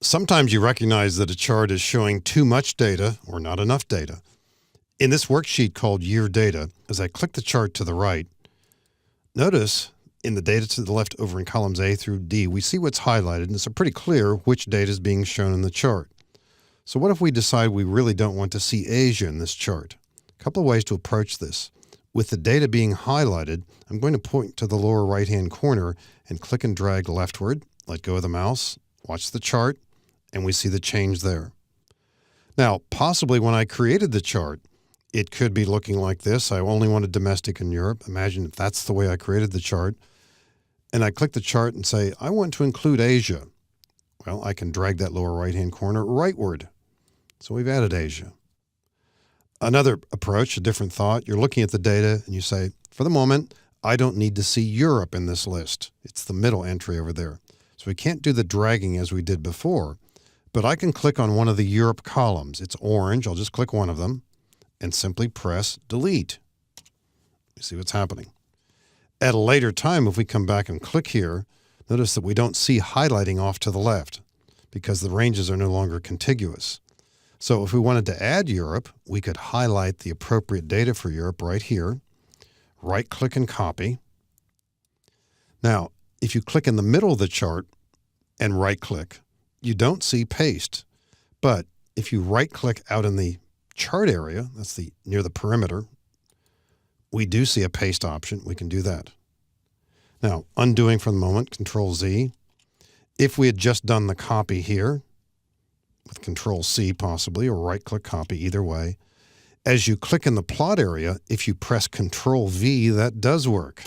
Sometimes you recognize that a chart is showing too much data or not enough data. In this worksheet called Year Data, as I click the chart to the right, notice in the data to the left over in columns A through D, we see what's highlighted, and it's pretty clear which data is being shown in the chart. So what if we decide we really don't want to see Asia in this chart? A couple of ways to approach this. With the data being highlighted, I'm going to point to the lower right-hand corner and click and drag leftward, let go of the mouse, watch the chart, and we see the change there. Now, possibly when I created the chart, it could be looking like this. I only wanted domestic in Europe. Imagine if that's the way I created the chart. And I click the chart and say, I want to include Asia. Well, I can drag that lower right-hand corner rightward. So we've added Asia. Another approach, a different thought, you're looking at the data and you say, for the moment, I don't need to see Europe in this list. It's the middle entry over there. So we can't do the dragging as we did before, but I can click on one of the Europe columns. It's orange. I'll just click one of them and simply press delete. You see what's happening. At a later time, if we come back and click here, notice that we don't see highlighting off to the left because the ranges are no longer contiguous. So if we wanted to add Europe, we could highlight the appropriate data for Europe right here, right-click and copy. Now, if you click in the middle of the chart and right-click, you don't see paste. But if you right-click out in the chart area, that's near the perimeter, we do see a paste option. We can do that. Now, undoing for the moment, Control-Z. If we had just done the copy here, with Control-C possibly, or right-click copy, either way, as you click in the plot area, if you press Control-V, that does work.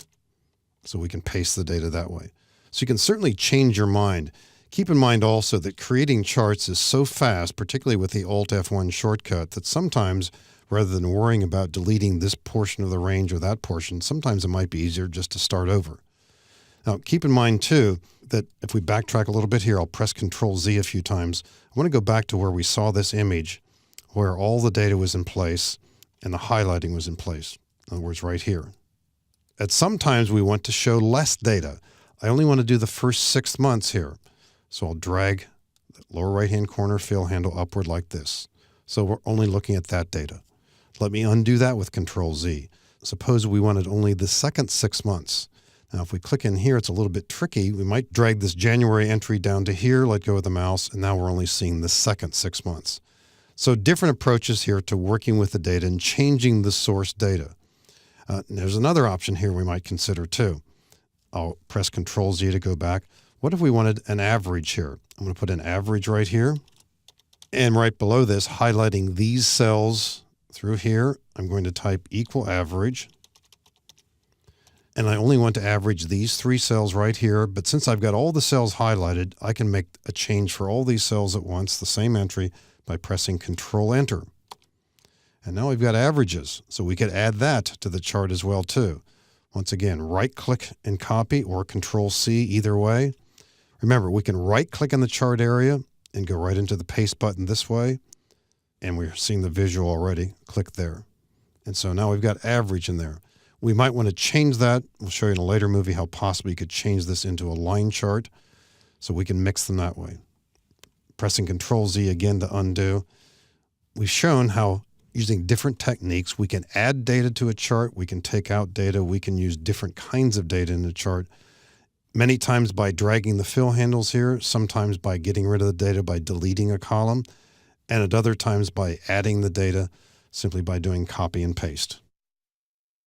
So we can paste the data that way. So you can certainly change your mind. Keep in mind also that creating charts is so fast, particularly with the Alt F1 shortcut, that sometimes rather than worrying about deleting this portion of the range or that portion, sometimes it might be easier just to start over. Now, keep in mind too that if we backtrack a little bit here, I'll press Control-Z a few times. I want to go back to where we saw this image, where all the data was in place and the highlighting was in place. In other words, right here. At some times we want to show less data. I only want to do the first 6 months here. So I'll drag the lower right-hand corner fill handle upward like this. So we're only looking at that data. Let me undo that with Control-Z. Suppose we wanted only the second 6 months. Now, if we click in here, it's a little bit tricky. We might drag this January entry down to here, let go of the mouse, and now we're only seeing the second 6 months. So different approaches here to working with the data and changing the source data. There's another option here we might consider too. I'll press Control-Z to go back. What if we wanted an average here? I'm going to put an average right here. And right below this, highlighting these cells through here, I'm going to type equal average. And I only want to average these 3 cells right here. But since I've got all the cells highlighted, I can make a change for all these cells at once, the same entry, by pressing Control-Enter. And now we've got averages. So we could add that to the chart as well too. Once again, right-click and copy or Control-C, either way. Remember, we can right-click in the chart area and go right into the paste button this way. And we're seeing the visual already. Click there. And so now we've got average in there. We might want to change that. We'll show you in a later movie how possibly you could change this into a line chart. So we can mix them that way. Pressing Control-Z again to undo. We've shown how using different techniques, we can add data to a chart, we can take out data, we can use different kinds of data in the chart. Many times by dragging the fill handles here, sometimes by getting rid of the data by deleting a column, and at other times by adding the data simply by doing copy and paste.